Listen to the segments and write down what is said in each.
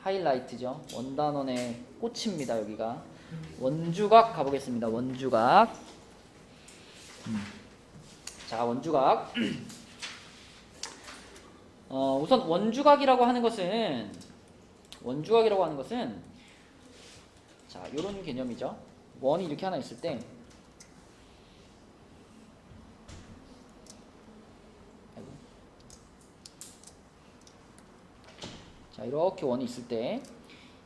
하이라이트죠. 원단원의 꽃입니다. 여기가 원주각 가보겠습니다. 원주각. 자, 원주각. 우선 원주각이라고 하는 것은 자, 요런 개념이죠. 원이 이렇게 하나 있을 때 자, 이렇게 원이 있을 때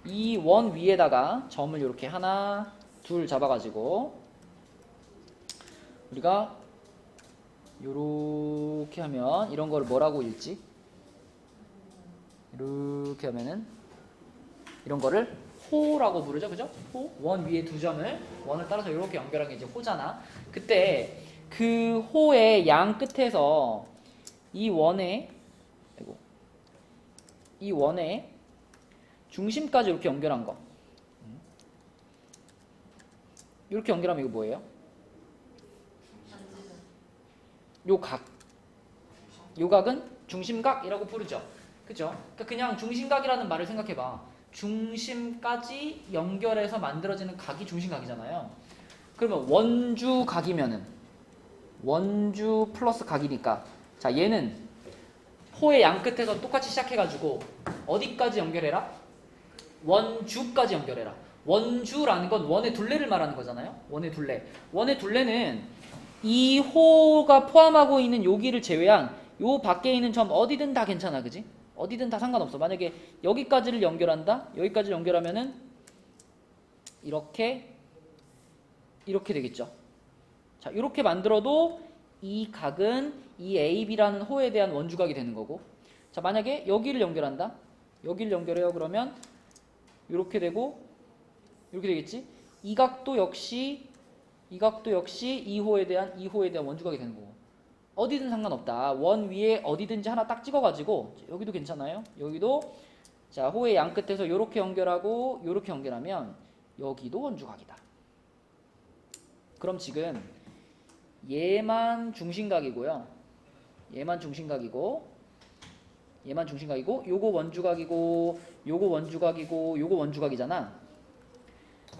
이 원 위에다가 점을 이렇게 하나, 둘 잡아가지고 우리가 요렇게 하면 이런 거를 뭐라고 읽지? 이렇게 하면은 이런 거를 호라고 부르죠, 그죠? 호. 원 위에 두 점을 원을 따라서 이렇게 연결한 게 이제 호잖아. 그때 그 호의 양 끝에서 이 원의 중심까지 이렇게 연결한 거. 이렇게 연결하면 이거 뭐예요? 요 각. 요 각은 중심각이라고 부르죠. 그죠? 그러니까 그냥 중심각이라는 말을 생각해봐. 중심까지 연결해서 만들어지는 각이 중심각이잖아요. 그러면 원주각이면은 원주 플러스 각이니까 자, 얘는 호의 양 끝에서 똑같이 시작해가지고 어디까지 연결해라? 원주까지 연결해라. 원주라는 건 원의 둘레를 말하는 거잖아요. 원의 둘레. 원의 둘레는 이 호가 포함하고 있는 여기를 제외한 요 밖에 있는 점 어디든 다 괜찮아, 그지? 어디든 다 상관없어. 만약에 여기까지를 연결한다, 여기까지 연결하면은 이렇게 되겠죠. 자, 이렇게 만들어도 이 각은 이 AB라는 호에 대한 원주각이 되는 거고. 자, 만약에 여기를 연결한다, 여기를 연결해요. 그러면 이렇게 되고 이렇게 되겠지. 이 각도 역시 이 호에 대한 원주각이 되는 거고. 어디든 상관없다. 원 위에 어디든지 하나 딱 찍어가지고 여기도 괜찮아요. 여기도 자, 호의 양 끝에서 이렇게 연결하고 이렇게 연결하면 여기도 원주각이다. 그럼 지금 얘만 중심각이고요. 얘만 중심각이고 요거 원주각이고 요거 원주각이고 요거 원주각이잖아.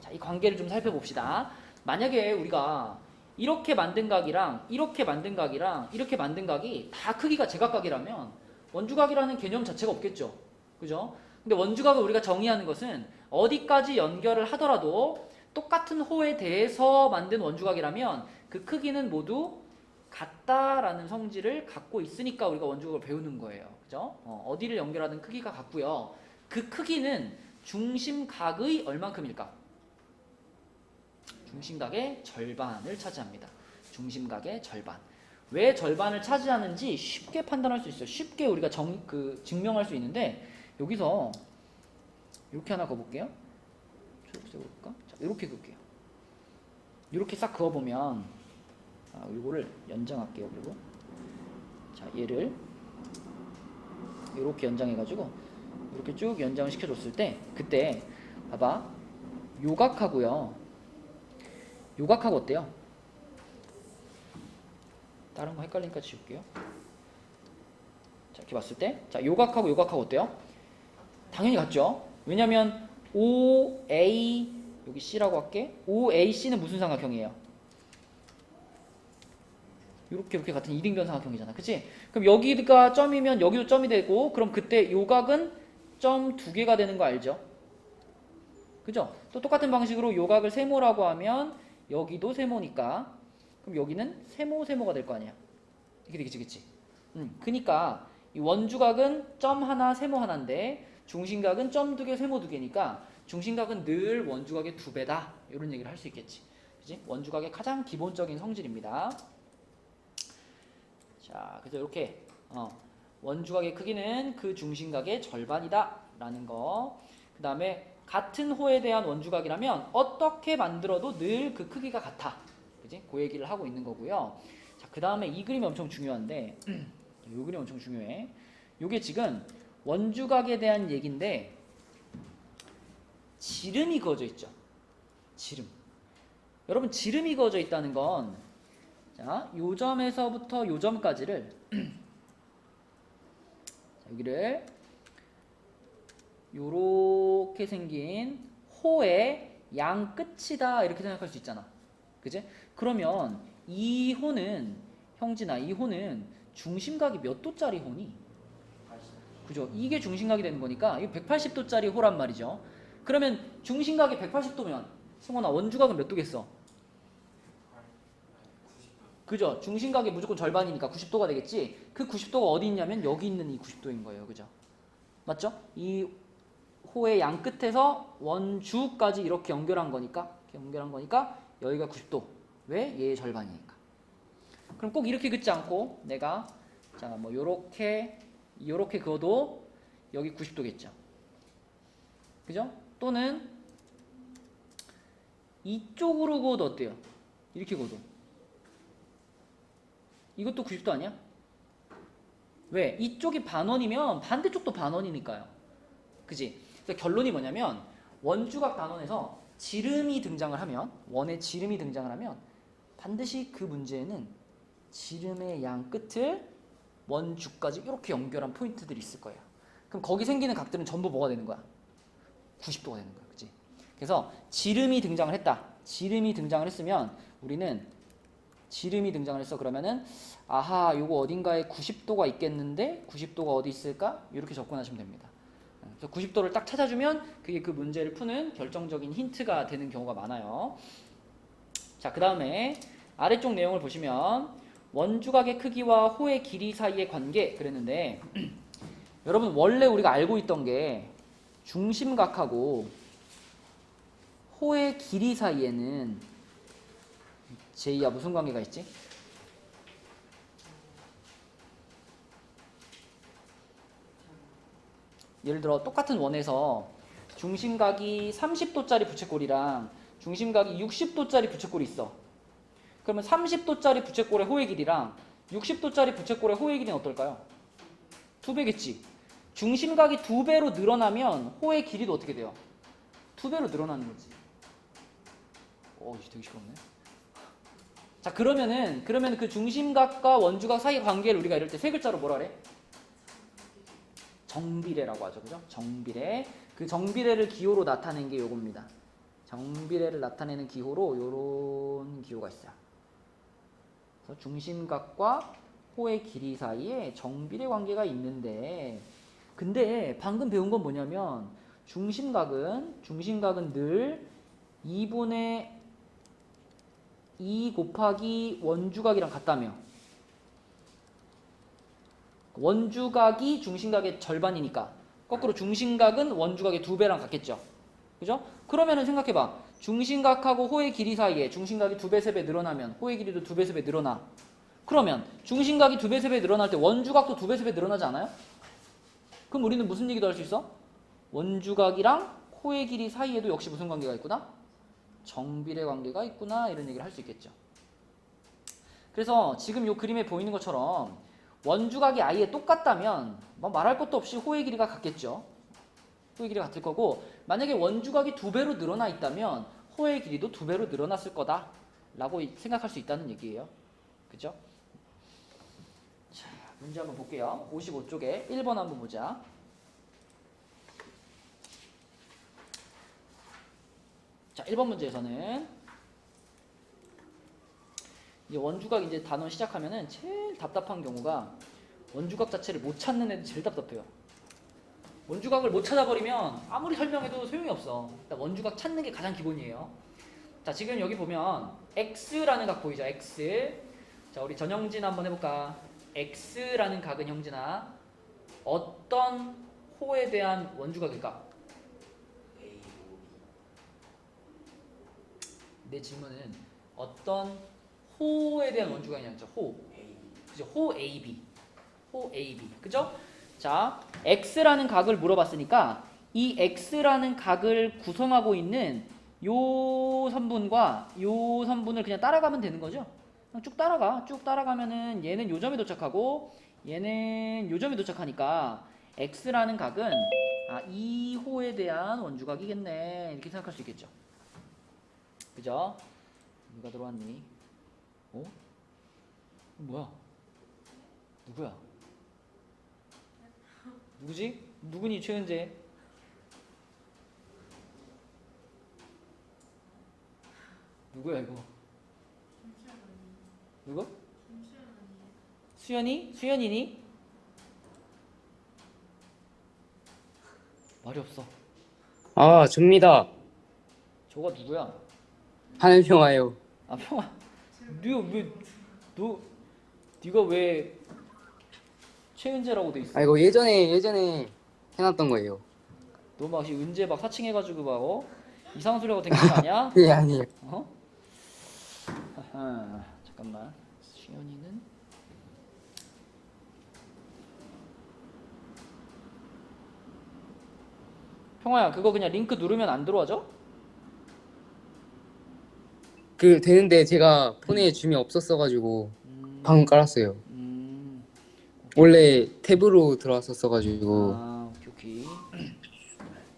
자, 이 관계를 좀 살펴봅시다. 만약에 우리가 이렇게 만든 각이랑 이렇게 만든 각이 다 크기가 제각각이라면 원주각이라는 개념 자체가 없겠죠. 그죠? 근데 원주각을 우리가 정의하는 것은 어디까지 연결을 하더라도 똑같은 호에 대해서 만든 원주각이라면 그 크기는 모두 같다라는 성질을 갖고 있으니까 우리가 원주각을 배우는 거예요. 그죠? 어디를 연결하든 크기가 같고요. 그 크기는 중심각의 얼만큼일까? 중심각의 절반을 차지합니다. 중심각의 절반. 왜 절반을 차지하는지 쉽게 판단할 수 있어요. 쉽게 우리가 증명할 수 있는데 여기서 이렇게 하나 그어볼게요. 초록색으로 볼까? 자, 이렇게 그을게요. 이렇게 싹 그어보면 이거를 연장할게요. 그리고 자, 얘를 이렇게 연장해가지고 이렇게 쭉 연장을 시켜줬을 때 그때 봐봐. 요각하고요. 요각하고 어때요? 다른 거 헷갈리니까 지울게요. 자, 이렇게 봤을 때 자, 요각하고 어때요? 당연히 같죠? 왜냐면 OA 여기 C라고 할게. OAC는 무슨 삼각형이에요? 이렇게 같은 이등변 삼각형이잖아. 그치? 그럼 여기가 점이면 여기도 점이 되고 그럼 그때 요각은 점 두 개가 되는 거 알죠? 그죠? 또 똑같은 방식으로 요각을 세모라고 하면 여기도 세모니까 그럼 여기는 세모가 될 거 아니야. 이렇게 되겠지, 그치? 그니까 이 원주각은 점 하나, 세모 하나인데 중심각은 점 두 개, 세모 두 개니까 중심각은 늘 원주각의 두 배다. 이런 얘기를 할 수 있겠지. 그치? 원주각의 가장 기본적인 성질입니다. 자, 그래서 이렇게 원주각의 크기는 그 중심각의 절반이다 라는 거. 그 다음에 같은 호에 대한 원주각이라면 어떻게 만들어도 늘 그 크기가 같아. 그지? 그 얘기를 하고 있는 거고요. 자, 그 다음에 이 그림이 엄청 중요한데 이 그림이 엄청 중요해. 이게 지금 원주각에 대한 얘기인데 지름이 그어져 있죠. 지름. 여러분, 지름이 그어져 있다는 건 자, 요 점에서부터 요 점까지를 자, 여기를 요렇게 요렇게 생긴 호의 양 끝이다 이렇게 생각할 수 있잖아. 그지? 그러면 이 호는 형진아 이 호는 중심각이 몇 도짜리 호니? 그죠? 이게 중심각이 되는 거니까 이거 180도짜리 호란 말이죠. 그러면 중심각이 180도면 승원아 원주각은 몇 도겠어? 그죠? 중심각이 무조건 절반이니까 90도가 되겠지. 그 90도가 어디 있냐면 여기 있는 이 90도인 거예요. 그죠? 맞죠? 이 호의 양 끝에서 원주까지 이렇게 연결한 거니까 여기가 90도. 왜? 얘의 절반이니까. 그럼 꼭 이렇게 긋지 않고 내가 자 뭐 요렇게 그어도 여기 90도겠죠. 그죠? 또는 이쪽으로 그어도 어때요? 이렇게 그어도 이것도 90도 아니야? 왜? 이쪽이 반원이면 반대쪽도 반원이니까요. 그지? 그래서 결론이 뭐냐면 원주각 단원에서 지름이 등장을 하면 원의 지름이 등장을 하면 반드시 그 문제에는 지름의 양 끝을 원주까지 이렇게 연결한 포인트들이 있을 거예요. 그럼 거기 생기는 각들은 전부 뭐가 되는 거야? 90도가 되는 거야. 그지? 그래서 지름이 등장을 했다. 지름이 등장을 했으면 우리는 지름이 등장을 했어. 그러면은 아하 요거 어딘가에 90도가 있겠는데 90도가 어디 있을까? 이렇게 접근하시면 됩니다. 그래서 90도를 딱 찾아주면 그게 그 문제를 푸는 결정적인 힌트가 되는 경우가 많아요. 자, 그 다음에 아래쪽 내용을 보시면 원주각의 크기와 호의 길이 사이의 관계 그랬는데 여러분 원래 우리가 알고 있던 게 중심각하고 호의 길이 사이에는 제이야 무슨 관계가 있지? 예를 들어 똑같은 원에서 중심각이 30도짜리 부채꼴이랑 중심각이 60도짜리 부채꼴이 있어. 그러면 30도짜리 부채꼴의 호의 길이랑 60도짜리 부채꼴의 호의 길이는 어떨까요? 2배겠지. 중심각이 2배로 늘어나면 호의 길이도 어떻게 돼요? 2배로 늘어나는 거지. 이거 되게 시끄럽네. 자, 그러면은 그 중심각과 원주각 사이 관계를 우리가 이럴 때 세 글자로 뭐라 그래? 정비례라고 하죠. 그죠? 정비례. 그 정비례를 기호로 나타낸 게 요겁니다. 정비례를 나타내는 기호로 요런 기호가 있어요. 그래서 중심각과 호의 길이 사이에 정비례 관계가 있는데 근데 방금 배운 건 뭐냐면 중심각은 늘 2분의 2 곱하기 원주각이랑 같다며 원주각이 중심각의 절반이니까 거꾸로 중심각은 원주각의 2배랑 같겠죠. 그죠? 그러면은 생각해봐. 중심각하고 호의 길이 사이에 중심각이 2배, 3배 늘어나면 호의 길이도 2배, 3배 늘어나. 그러면 중심각이 2배, 3배 늘어날 때 원주각도 2배, 3배 늘어나지 않아요? 그럼 우리는 무슨 얘기도 할 수 있어? 원주각이랑 호의 길이 사이에도 역시 무슨 관계가 있구나? 정비례 관계가 있구나 이런 얘기를 할 수 있겠죠. 그래서 지금 이 그림에 보이는 것처럼 원주각이 아예 똑같다면 뭐 말할 것도 없이 호의 길이가 같겠죠. 호의 길이가 같을 거고 만약에 원주각이 2배로 늘어나 있다면 호의 길이도 2배로 늘어났을 거다 라고 생각할 수 있다는 얘기예요. 그죠? 자, 문제 한번 볼게요. 55쪽에 1번 한번 보자. 자, 1번 문제에서는 이제 원주각 이제 단원 시작하면은 제일 답답한 경우가 원주각 자체를 못 찾는 애들 제일 답답해요. 원주각을 못 찾아버리면 아무리 설명해도 소용이 없어. 일단 원주각 찾는 게 가장 기본이에요. 자, 지금 여기 보면 X라는 각 보이죠? X. 자, 우리 전형진 한번 해볼까? X라는 각은 형진아 어떤 호에 대한 원주각일까? 내 질문은 어떤 호에 대한 원주각이냐죠. 호. 그죠? 호 AB. 호 AB. 그죠? 자, X라는 각을 물어봤으니까 이 X라는 각을 구성하고 있는 요 선분과 요 선분을 그냥 따라가면 되는 거죠. 그냥 쭉 따라가. 쭉 따라가면은 얘는 요 점에 도착하고 얘는 요 점에 도착하니까 X라는 각은 이 호에 대한 원주각이겠네. 이렇게 생각할 수 있겠죠. 그죠? 누가 들어왔니? 뭐야? 누구야? 누구지? 누구니 최은재? 누구야 이거? 누구? 수연이? 수연이니? 말이 없어. 아, 접니다. 저가 누구야? 하늘평화요. 아 평아. 네가 왜 최은재라고 돼 있어? 아, 이거 예전에 해놨던 거예요. 너 막 은재 막 사칭해가지고 막 이상한 소리 하고 댕기는 거 아니야? 예, 아니에요. 어? 아하, 잠깐만. 수연이는 평화야 그거 그냥 링크 누르면 안 들어와져? 그 되는데 제가 폰에 줌이 없었어가지고 방금 깔았어요. 오케이. 원래 탭으로 들어왔었어가지고. 아 오케이.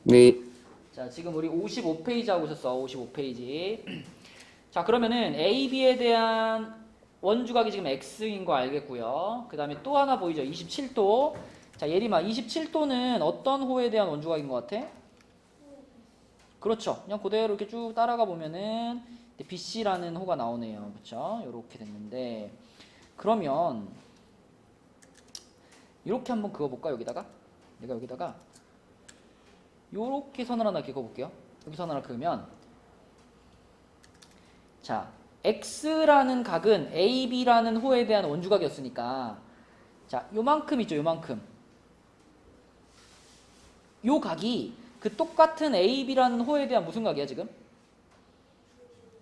네. 자 지금 우리 55페이지 하고 있었어. 55페이지. 자 그러면은 AB에 대한 원주각이 지금 X인 거 알겠고요. 그 다음에 또 하나 보이죠? 27도. 자 예림아 27도는 어떤 호에 대한 원주각인 것 같아? 그렇죠. 그냥 그대로 이렇게 쭉 따라가 보면은 BC라는 호가 나오네요. 그렇죠? 이렇게 됐는데 그러면 이렇게 한번 그어볼까? 여기다가 내가 여기다가 요렇게 선을 하나 그어볼게요. 여기 선 하나 그으면 자 X라는 각은 AB라는 호에 대한 원주각이었으니까 자 요만큼 있죠. 요만큼 요 각이 그 똑같은 AB라는 호에 대한 무슨 각이야 지금?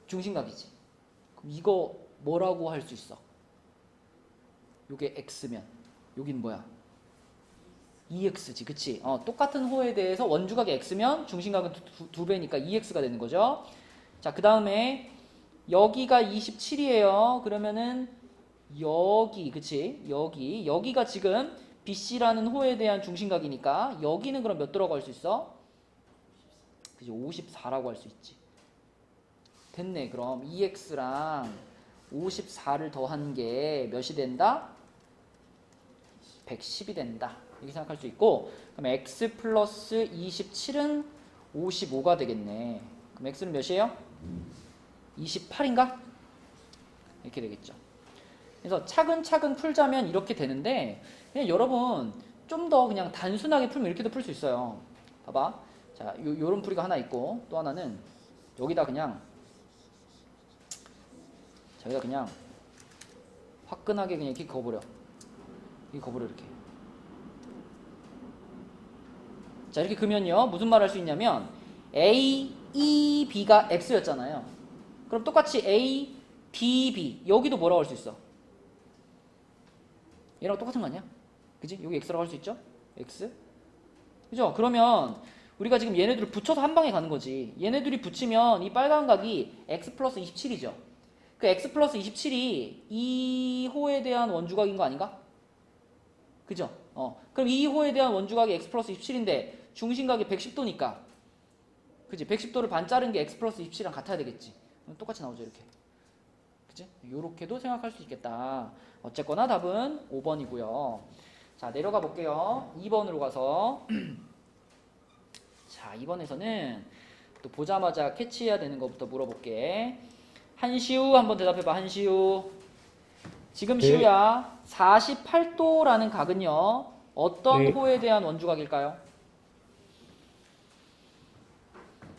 중심각이지. 그럼 이거 뭐라고 할 수 있어? 요게 X면 여긴 뭐야? EX지 그치? 똑같은 호에 대해서 원주각이 X면 중심각은 두 배니까 EX가 되는 거죠. 자 그 다음에 여기가 27이에요. 그러면은 여기 그치? 여기가 지금 BC라는 호에 대한 중심각이니까 여기는 그럼 몇 도라고 할 수 있어? 그치 54라고 할 수 있지. 됐네. 그럼 EX랑 54를 더한 게 몇이 된다? 110이 된다. 이렇게 생각할 수 있고 그럼 X 플러스 27은 55가 되겠네. 그럼 X는 몇이에요? 28인가? 이렇게 되겠죠. 그래서 차근차근 풀자면 이렇게 되는데 그냥 여러분 좀 더 그냥 단순하게 풀면 이렇게도 풀 수 있어요. 봐봐. 자, 요런 풀이가 하나 있고 또 하나는 여기다 그냥 저기다 그냥 화끈하게 그냥 이렇게 그어버려. 이렇게. 자 이렇게 그면요 무슨 말 할 수 있냐면 A, E, B가 X였잖아요. 그럼 똑같이 A, D, B 여기도 뭐라고 할 수 있어? 얘랑 똑같은 거 아니야? 그지? 여기 X라고 할 수 있죠? X 그죠? 그러면 우리가 지금 얘네들을 붙여서 한 방에 가는 거지. 얘네들이 붙이면 이 빨간 각이 X 플러스 27이죠. 그 X 플러스 27이 이 호에 대한 원주각인 거 아닌가? 그죠? 그럼 이 호에 대한 원주각이 X 플러스 27인데 중심각이 110도니까 그지? 110도를 반 자른 게 X 플러스 27이랑 같아야 되겠지. 그럼 똑같이 나오죠 이렇게. 그지? 요렇게도 생각할 수 있겠다. 어쨌거나 답은 5번이고요. 자 내려가 볼게요. 2번으로 가서 자 2번에서는 또 보자마자 캐치해야 되는 것부터 물어볼게. 한시우 한번 대답해봐. 한시우. 지금 시우야 48도라는 각은요 어떤 네. 호에 대한 원주각일까요?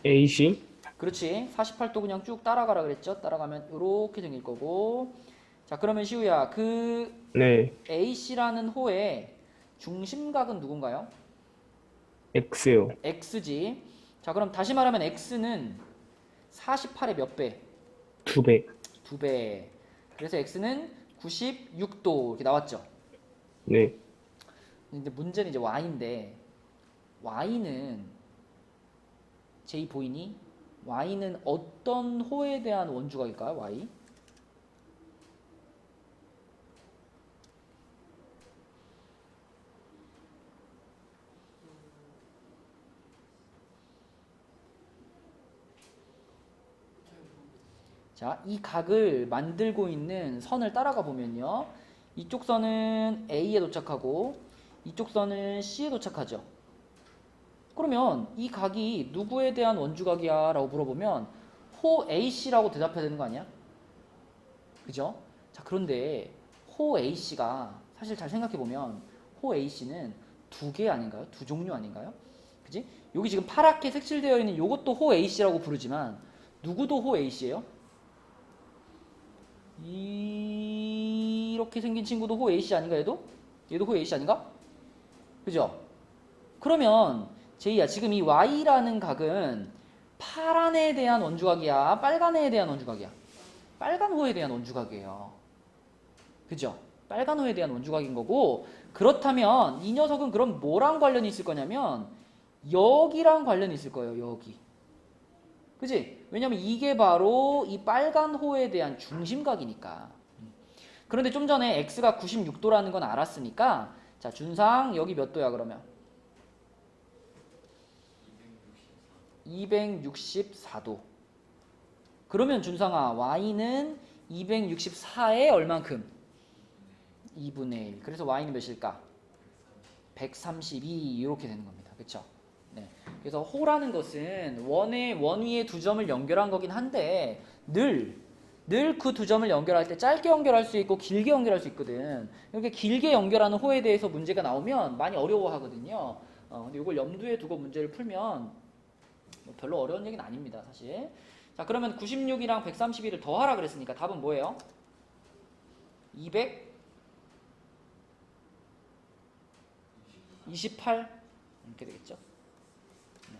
AC? 그렇지. 48도 그냥 쭉 따라가라 그랬죠. 따라가면 이렇게 생길 거고. 자 그러면 시우야 그 네. AC라는 호의 중심각은 누군가요? X요. X지. 자 그럼 다시 말하면 X는 48의 몇 배? 2배. 2배. 그래서 X는 96도 이렇게 나왔죠. 네. 근데 문제는 이제 Y인데 Y는 제이 보이니? Y는 어떤 호에 대한 원주각일까요? Y? 자, 이 각을 만들고 있는 선을 따라가 보면요. 이쪽 선은 A에 도착하고 이쪽 선은 C에 도착하죠. 그러면 이 각이 누구에 대한 원주각이야? 라고 물어보면 호 AC라고 대답해야 되는 거 아니야? 그죠? 자, 그런데 호 AC가 사실 잘 생각해 보면 호 AC는 두 개 아닌가요? 두 종류 아닌가요? 그지? 여기 지금 파랗게 색칠되어 있는 요것도 호 AC라고 부르지만 누구도 호 AC예요? 이렇게 생긴 친구도 호 AC 아닌가 얘도? 얘도 호 AC 아닌가? 그죠? 그러면 제이야 지금 이 Y라는 각은 파란 애에 대한 원주각이야? 빨간 애에 대한 원주각이야? 빨간 호에 대한 원주각이에요. 그죠? 빨간 호에 대한 원주각인 거고 그렇다면 이 녀석은 그럼 뭐랑 관련이 있을 거냐면 여기랑 관련이 있을 거예요. 여기. 그지? 왜냐면 이게 바로 이 빨간 호에 대한 중심각이니까. 그런데 좀 전에 x가 96도라는 건 알았으니까 자 준상 여기 몇 도야 그러면? 264도. 그러면 준상아 y는 264에 얼만큼? 2분의 1. 그래서 y는 몇일까? 132 이렇게 되는 겁니다. 그쵸? 네. 그래서 호라는 것은 원 위에 두 점을 연결한 거긴 한데 늘 그 두 점을 연결할 때 짧게 연결할 수 있고 길게 연결할 수 있거든. 이렇게 길게 연결하는 호에 대해서 문제가 나오면 많이 어려워하거든요. 근데 이걸 염두에 두고 문제를 풀면 별로 어려운 얘기는 아닙니다, 사실. 자, 그러면 96이랑 131을 더하라 그랬으니까 답은 뭐예요? 228 이렇게 되겠죠. 네.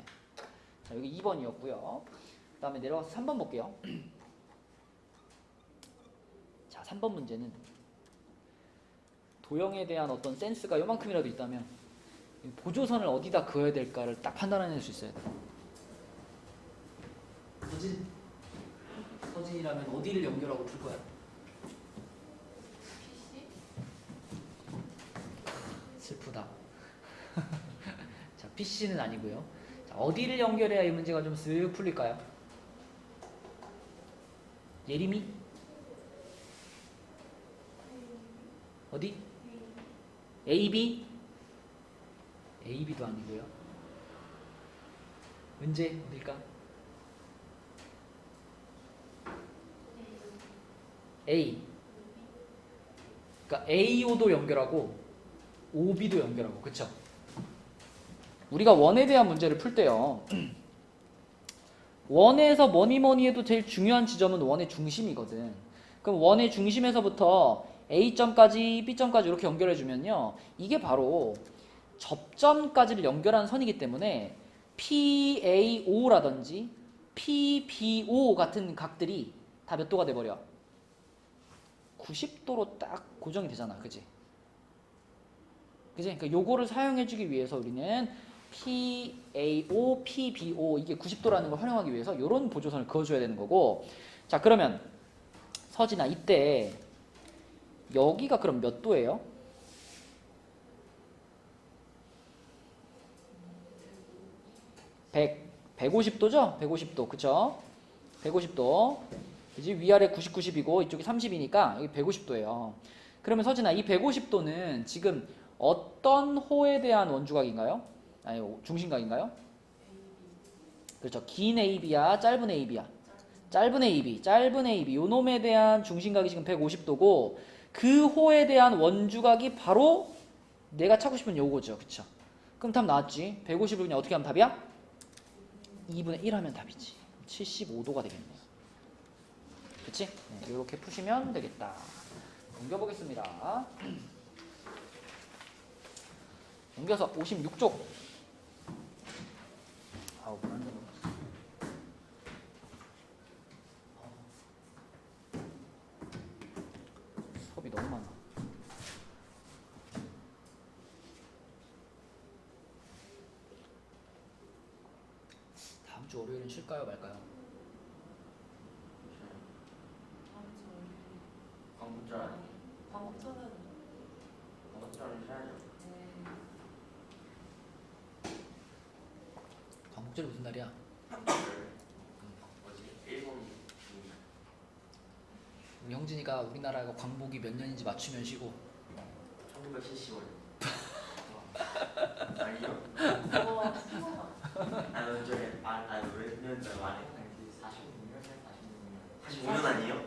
자, 여기 2번이었고요. 그 다음에 내려가서 3번 볼게요. 자, 3번 문제는 도형에 대한 어떤 센스가 요만큼이라도 있다면 보조선을 어디다 그어야 될까를 딱 판단해낼 수 있어야 돼. 서진이라면 어디를 연결하고 풀 거야? 슬프다. 자, PC는 아니고요. 자, 어디를 연결해야 이 문제가 좀 쓱 풀릴까요? 예림이? 어디? AB? AB도 아니고요. 은재 어딜까? A. 그러니까 AO도 연결하고 OB도 연결하고, 그쵸? 우리가 원에 대한 문제를 풀 때요. 원에서 뭐니 해도 제일 중요한 지점은 원의 중심이거든. 그럼 원의 중심에서부터 A점까지 B점까지 이렇게 연결해주면요. 이게 바로 접점까지를 연결하는 선이기 때문에 PAO라든지 PBO 같은 각들이 다 몇 도가 돼버려? 90도로 딱 고정이 되잖아. 그지? 그지? 그러니까 요거를 사용해주기 위해서 우리는 PAO, PBO 이게 90도라는 걸 활용하기 위해서 요런 보조선을 그어줘야 되는 거고. 자, 그러면 서진아 이때 여기가 그럼 몇 도예요? 150도죠? 150도. 그쵸? 150도. 그지? 위아래 90, 90이고 이쪽이 30이니까 여기 150도예요. 그러면 서진아 이 150도는 지금 어떤 호에 대한 원주각인가요? 아니 중심각인가요? 그렇죠. 긴 AB야? 짧은 AB야? 짧은 AB. 짧은 AB. 요 놈에 대한 중심각이 지금 150도고 그 호에 대한 원주각이 바로 내가 찾고 싶은 요거죠. 그쵸? 그럼 답 나왔지? 150을 그냥 어떻게 하면 답이야? 2분의 1 하면 답이지. 75도가 되겠네요. 그치? 네, 이렇게 푸시면 되겠다. 넘겨보겠습니다. 넘겨서 56쪽. 아우, 불안해. 수업이 너무 많아. 다음 주 월요일은 쉴까요, 말까요? 광복절 광복절은 광복절은 쉬어야죠. 광복절이 무슨 날이야? 뭐지? 일본 우리 형진이가 우리나라가 광복이 몇 년인지 맞추면 쉬고 1975년. 아니요? 어, 아, 저기 몇 년 전 말에 당시 46년 45년 아니에요?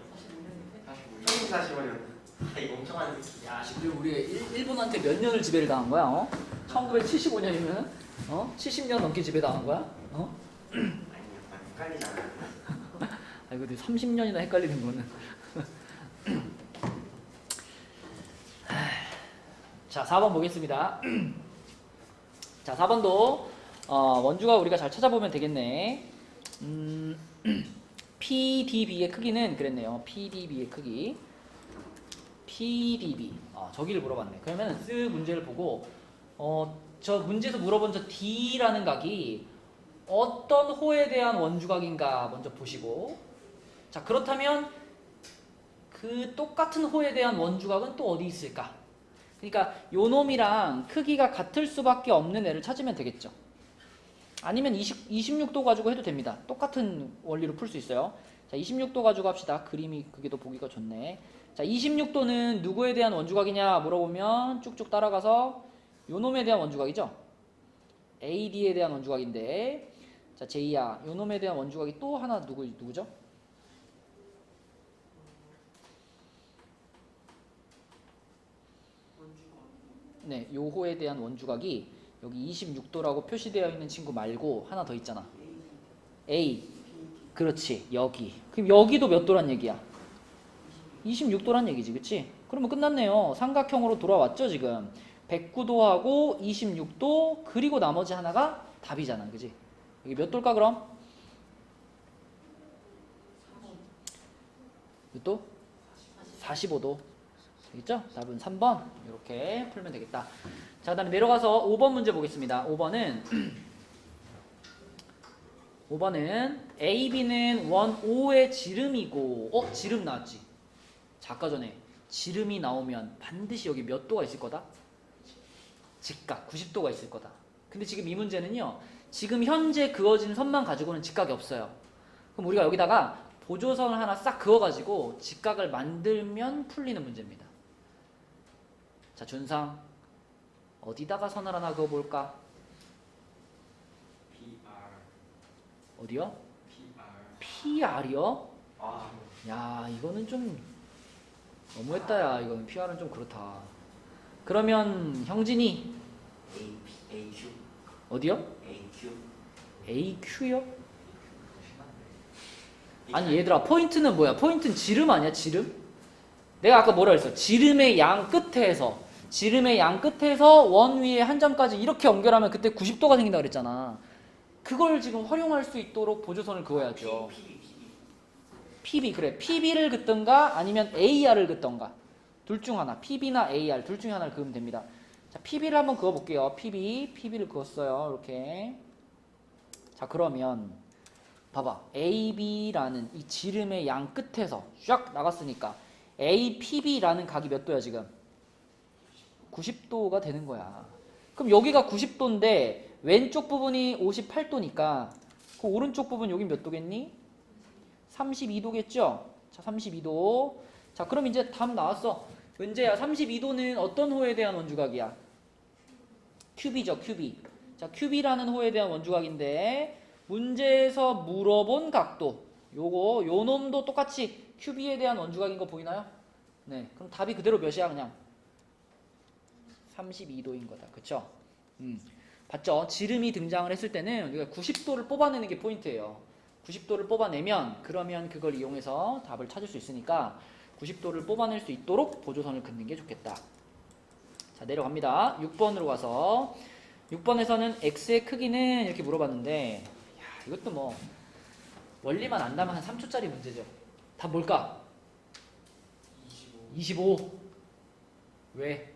1945년. 아 이거 엄청 하는 느낌. 야, 지금 우리 일본한테 몇 년을 지배를 당한 거야? 1975년이면 70년 넘게 지배 당한 거야? 아니 약간 헷갈리잖아요. 아, 이거 30년이나 헷갈리는 거는. 자, 4번 보겠습니다. 자, 4번도 원주가 우리가 잘 찾아보면 되겠네. PDB의 크기는 그랬네요. PDB의 크기. PDB. 저기를 물어봤네. 그러면 쓱 문제를 보고 저 문제에서 물어본 저 D라는 각이 어떤 호에 대한 원주각인가 먼저 보시고, 자, 그렇다면 그 똑같은 호에 대한 원주각은 또 어디 있을까? 그러니까 요 놈이랑 크기가 같을 수밖에 없는 애를 찾으면 되겠죠. 아니면 26도 가지고 해도 됩니다. 똑같은 원리로 풀 수 있어요. 자, 26도 가지고 합시다. 그림이 그게 더 보기가 좋네. 자, 26도는 누구에 대한 원주각이냐 물어보면 쭉쭉 따라가서 요 놈에 대한 원주각이죠. AD에 대한 원주각인데, 자, 제이야, 요 놈에 대한 원주각이 또 하나 누구죠? 네, 요 호에 대한 원주각이 여기 26도라고 표시되어 있는 친구 말고 하나 더 있잖아. A. 그렇지, 여기. 그럼 여기도 몇 도란 얘기야? 26도란 얘기지, 그치? 그러면 끝났네요. 삼각형으로 돌아왔죠, 지금. 109도하고 26도, 그리고 나머지 하나가 답이잖아, 그치? 여기 몇 도일까, 그럼? 몇 도? 45도. 되겠죠? 답은 3번. 이렇게 풀면 되겠다. 자, 그 다음에 내려가서 5번 문제 보겠습니다. 5번은 AB는 원 O의 지름이고, 지름 나왔지? 자, 아까 전에 지름이 나오면 반드시 여기 몇 도가 있을 거다? 직각 90도가 있을 거다. 근데 지금 이 문제는요, 지금 현재 그어진 선만 가지고는 직각이 없어요. 그럼 우리가 여기다가 보조선을 하나 싹 그어가지고 직각을 만들면 풀리는 문제입니다. 자, 준상 어디다가 선을 하나 그어볼까? 어디요? PR이요? 아 야, 이거는 좀 너무했다. 야, 이거는 PR은 좀 그렇다. 그러면 형진이 AQ 어디요? AQ AQ요? 아니 얘들아, 포인트는 뭐야? 포인트는 지름 아니야? 지름? 내가 아까 뭐라 했어? 지름의 양 끝에서 원 위에 한 점까지 이렇게 연결하면 그때 90도가 생긴다 그랬잖아. 그걸 지금 활용할 수 있도록 보조선을 그어야죠. PB, 그래. PB를 긋던가 아니면 AR을 긋던가 둘 중 하나. PB나 AR 둘 중에 하나를 그으면 됩니다. 자, PB를 한번 그어볼게요. PB를 그었어요. 이렇게. 자, 그러면 봐봐. AB라는 이 지름의 양 끝에서 쫙 나갔으니까 APB라는 각이 몇 도야 지금? 90도가 되는 거야. 그럼 여기가 90도인데 왼쪽 부분이 58도니까 그 오른쪽 부분 여긴 몇 도겠니? 32도겠죠? 자, 32도. 자, 그럼 이제 답 나왔어. 은재야, 32도는 어떤 호에 대한 원주각이야? 큐비죠, 큐비. 자, 큐비라는 호에 대한 원주각인데 문제에서 물어본 각도 요 놈도 똑같이 큐비에 대한 원주각인 거 보이나요? 네, 그럼 답이 그대로 몇이야? 그냥 32도인 거다. 그쵸? 봤죠? 지름이 등장을 했을 때는 우리가 90도를 뽑아내는 게 포인트예요. 90도를 뽑아내면 그러면 그걸 이용해서 답을 찾을 수 있으니까 90도를 뽑아낼 수 있도록 보조선을 긋는 게 좋겠다. 자, 내려갑니다. 6번으로 가서 6번에서는 x의 크기는 이렇게 물어봤는데, 야, 이것도 뭐 원리만 안다면 한 3초짜리 문제죠. 답 뭘까? 25. 왜?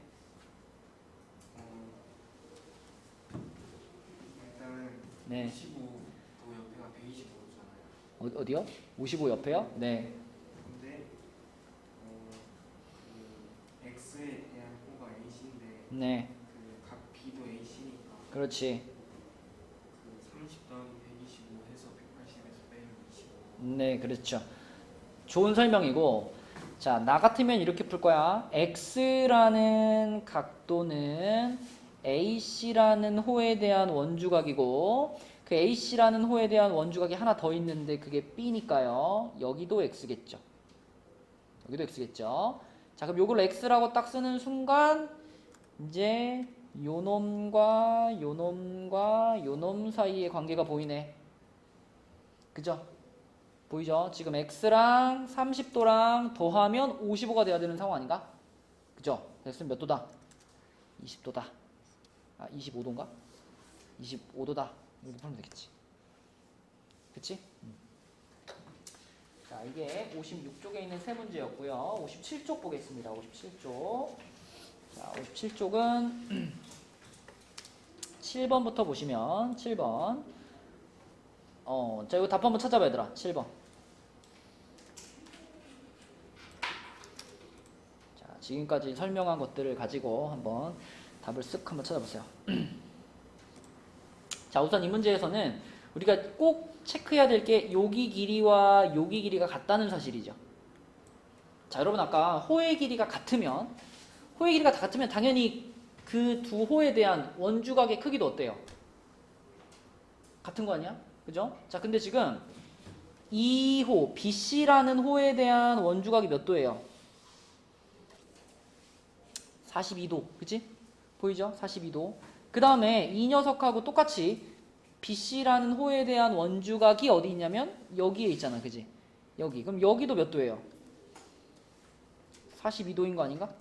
일단은 네. 55도 옆에가 125도잖아요. 어디요? 55 옆에요? 네. 근데 그 x에 대한 호가 ac인데 네. 그 각 b도 ac니까 그렇지. 그 30 더하기 125 해서 180에서 빼면 25. 네, 그렇죠. 좋은 설명이고, 자, 나 같으면 이렇게 풀 거야. x라는 각도는 ac라는 호에 대한 원주각이고, 그 AC라는 호에 대한 원주각이 하나 더 있는데 그게 B니까요. 여기도 X겠죠. 여기도 X겠죠. 자, 그럼 요걸 X라고 딱 쓰는 순간 이제 요 놈과 요 놈과 요 놈 사이의 관계가 보이네. 그죠? 보이죠? 지금 X랑 30도랑 더하면 55가 돼야 되는 상황 아닌가? 그죠? X는 몇 도다? 20도다. 아, 25도인가? 25도다. 이렇게 풀면 되겠지. 그치? 자, 이게 56쪽에 있는 세 문제였고요. 57쪽 보겠습니다. 57쪽. 자, 57쪽은 7번부터 보시면 7번. 자, 이거 답 한번 찾아봐 얘들아. 7번. 자, 지금까지 설명한 것들을 가지고 한번 답을 쓱 한번 찾아보세요. 자, 우선 이 문제에서는 우리가 꼭 체크해야 될 게 여기 길이와 여기 길이가 같다는 사실이죠. 자, 여러분 아까 호의 길이가 같으면 당연히 그 두 호에 대한 원주각의 크기도 어때요? 같은 거 아니야? 그죠? 자, 근데 지금 이 호, BC라는 호에 대한 원주각이 몇 도예요? 42도. 그치? 보이죠? 42도. 그 다음에 이 녀석하고 똑같이 BC라는 호에 대한 원주각이 어디 있냐면 여기에 있잖아. 그지? 여기. 그럼 여기도 몇 도예요? 42도인 거 아닌가?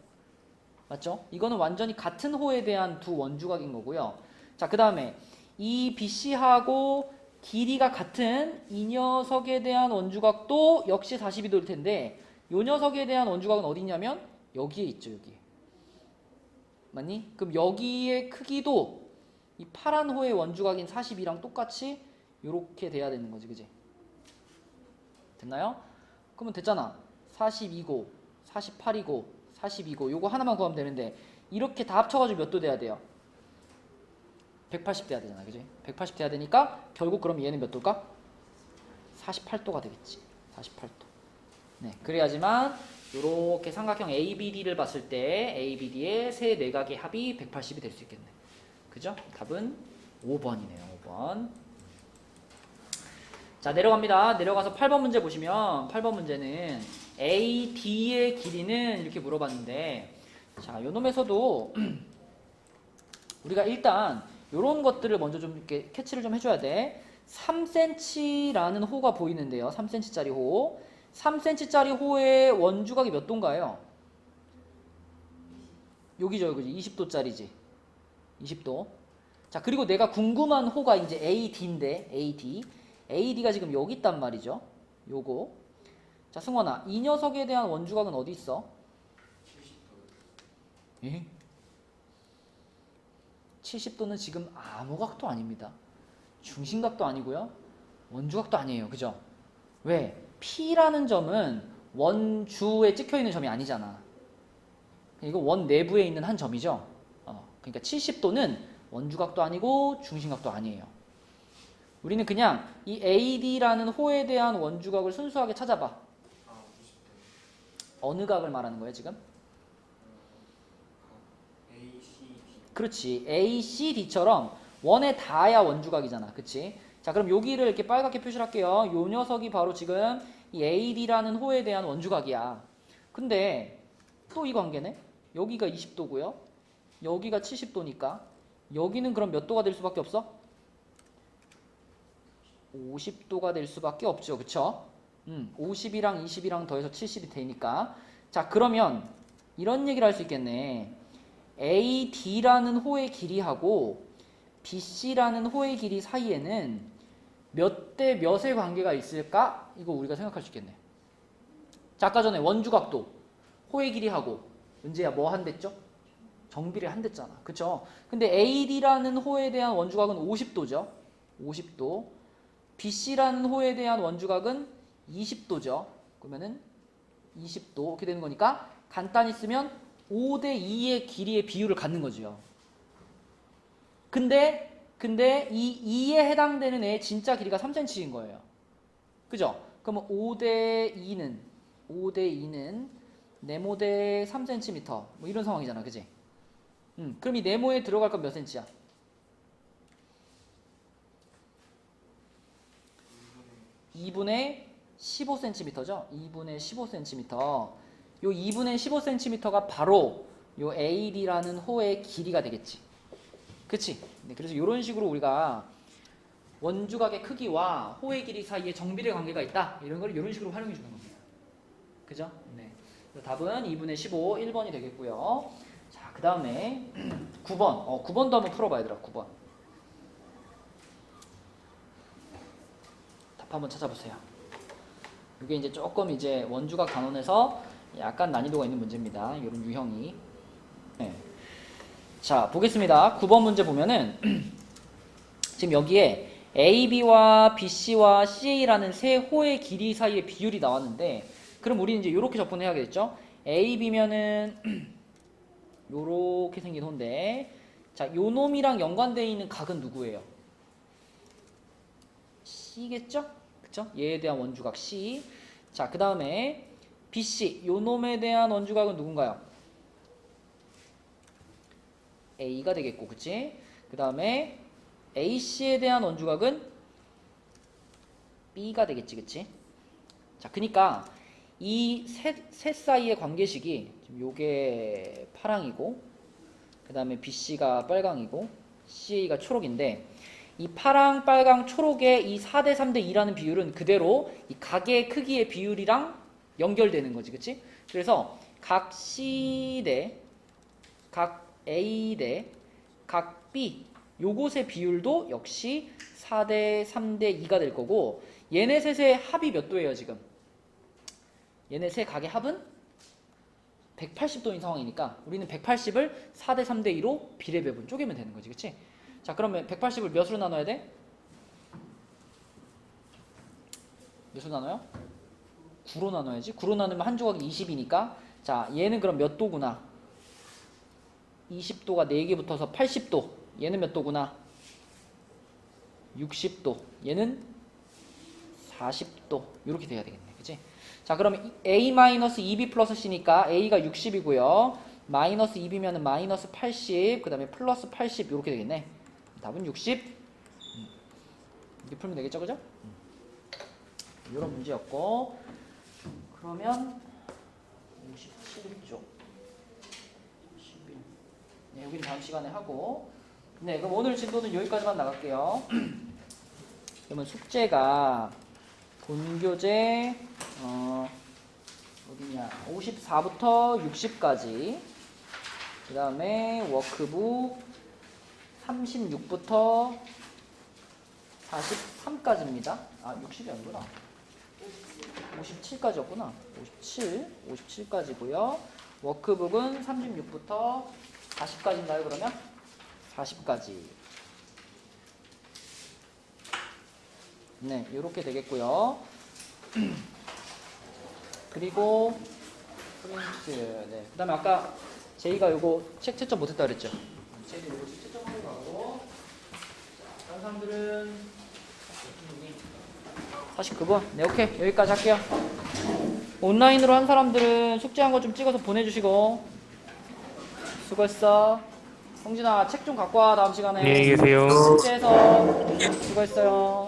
맞죠? 이거는 완전히 같은 호에 대한 두 원주각인 거고요. 자, 그 다음에 이 BC하고 길이가 같은 이 녀석에 대한 원주각도 역시 42도일 텐데 이 녀석에 대한 원주각은 어디 있냐면 여기에 있죠. 여기. 맞니? 그럼 여기의 크기도 이 파란 호의 원주각인 42랑 똑같이 이렇게 돼야 되는 거지. 그지? 됐나요? 그러면 됐잖아. 42고 48이고 42고 요거 하나만 구하면 되는데 이렇게 다 합쳐가지고 몇 도 돼야 돼요? 180 돼야 되잖아. 그지? 180 돼야 되니까 결국 그럼 얘는 몇 도일까? 48도가 되겠지. 48도. 네, 그래야지만 이렇게 삼각형 ABD를 봤을 때 ABD의 세 내각의 합이 180이 될 수 있겠네. 그죠? 답은 5번이네요. 5번. 자, 내려갑니다. 내려가서 8번 문제 보시면 8번 문제는 AD의 길이는 이렇게 물어봤는데 자, 요 놈에서도 우리가 일단 요런 것들을 먼저 좀 이렇게 캐치를 좀 해줘야 돼. 3cm라는 호가 보이는데요. 3cm짜리 호. 3cm짜리 호의 원주각이 몇 도인가요? 여기죠, 여기지. 20도짜리지. 20도. 자, 그리고 내가 궁금한 호가 이제 AD인데, AD가 지금 여기 있단 말이죠. 요거. 자, 승원아, 이 녀석에 대한 원주각은 어디 있어? 70도. 예? 70도는 지금 아무 각도 아닙니다. 중심각도 아니고요. 원주각도 아니에요. 그죠? 왜? P라는 점은 원주에 찍혀있는 점이 아니잖아. 이거 원 내부에 있는 한 점이죠. 그러니까 70도는 원주각도 아니고 중심각도 아니에요. 우리는 그냥 이 AD라는 호에 대한 원주각을 순수하게 찾아봐. 아, 90도. 어느 각을 말하는 거예요 지금? ACD. 그렇지. ACD처럼 원에 닿아야 원주각이잖아. 그치? 자, 그럼 여기를 이렇게 빨갛게 표시를 할게요. 요 녀석이 바로 지금 이 AD라는 호에 대한 원주각이야. 근데 또 이 관계네? 여기가 20도고요. 여기가 70도니까 여기는 그럼 몇 도가 될 수밖에 없어? 50도가 될 수밖에 없죠. 그쵸? 50이랑 20이랑 더해서 70이 되니까. 자, 그러면 이런 얘기를 할 수 있겠네. AD라는 호의 길이하고 BC라는 호의 길이 사이에는 몇 대 몇의 관계가 있을까? 이거 우리가 생각할 수 있겠네. 자, 아까 전에 원주각도 호의 길이하고 은재야 뭐 한댔죠? 정비례 한댔잖아. 그쵸? 근데 AD라는 호에 대한 원주각은 50도죠. 50도. BC라는 호에 대한 원주각은 20도죠. 그러면은 20도 이렇게 되는 거니까 간단히 쓰면 5대 2의 길이의 비율을 갖는 거죠. 근데 이 2에 해당되는 애의 진짜 길이가 3cm인 거예요. 그죠? 그러면 5대 2는 네모대 3cm 뭐 이런 상황이잖아. 그지? 그럼 이 네모에 들어갈 건 몇 cm야? 2분의 15cm죠. 2분의 15cm. 요 2분의 15cm가 바로 요 AD라는 호의 길이가 되겠지. 그치? 네, 그래서 이런 식으로 우리가 원주각의 크기와 호의 길이 사이에 정비례 관계가 있다. 이런 걸 이런 식으로 활용해 주는 겁니다. 그죠? 네. 그래서 답은 2분의 15, 1번이 되겠고요. 자, 그 다음에 9번. 9번도 한번 풀어봐, 얘들아. 9번. 답 한번 찾아보세요. 이게 이제 조금 이제 원주각 간원에서 약간 난이도가 있는 문제입니다. 이런 유형이. 네. 자, 보겠습니다. 9번 문제 보면은 지금 여기에 AB와 BC와 CA라는 세 호의 길이 사이의 비율이 나왔는데, 그럼 우리는 이제 이렇게 접근해야겠죠? AB면은 요렇게 생긴 호인데, 자, 요 놈이랑 연관되어 있는 각은 누구예요? C겠죠? 그쵸? 얘에 대한 원주각 C. 자, 그 다음에 BC, 요 놈에 대한 원주각은 누군가요? A가 되겠고, 그치? 그 다음에 AC에 대한 원주각은 B가 되겠지, 그치? 자, 그니까 이 셋 사이의 관계식이 지금 요게 파랑이고, 그 다음에 BC가 빨강이고, CA가 초록인데, 이 파랑, 빨강, 초록의 이 4대 3대 2라는 비율은 그대로 이 각의 크기의 비율이랑 연결되는 거지, 그치? 그래서 각 C 대, 각 A 대, 각 B, 요것의 비율도 역시 4대 3대 2가 될 거고, 얘네 셋의 합이 몇 도예요, 지금? 얘네 세 각의 합은 180도인 상황이니까 우리는 180을 4대 3대 2로 비례배분 쪼개면 되는 거지, 그치? 자, 그러면 180을 몇으로 나눠야 돼? 몇으로 나눠요? 9로 나눠야지. 9로 나누면 한 조각이 20이니까, 자, 얘는 그럼 몇 도구나? 20도가 4개 붙어서 80도. 얘는 몇 도구나? 60도. 얘는 40도. 이렇게 돼야 되겠네, 그치? 자, 그러면 A-2B 플러스 C니까 A가 60이고요. 마이너스 2B면은 마이너스 80, 그 다음에 플러스 80 이렇게 되겠네. 답은 60. 이렇게 풀면 되겠죠, 그죠? 이런 문제였고, 그러면 57쪽 11. 네, 여기는 다음 시간에 하고, 네, 그럼 오늘 진도는 여기까지만 나갈게요. 그러면 숙제가 본교재 어디냐, 54부터 60까지, 그 다음에 워크북 36부터 43까지입니다. 아, 60이 아니구나. 57까지였구나. 57까지고요. 워크북은 36부터 40까지인가요, 그러면? 40까지. 네, 이렇게 되겠고요. 그리고 프린트. 네. 그다음에 아까 제이가 요거 책 채점 못했다 그랬죠? 제이도 요거 책 채점하는 거 하고. 자, 다른 사람들은 49번. 네, 오케이. 여기까지 할게요. 온라인으로 한 사람들은 숙제한 거 좀 찍어서 보내주시고. 수고했어. 성진아, 책 좀 갖고 와, 다음 시간에. 안녕히 계세요. 숙제해서. 수고했어요.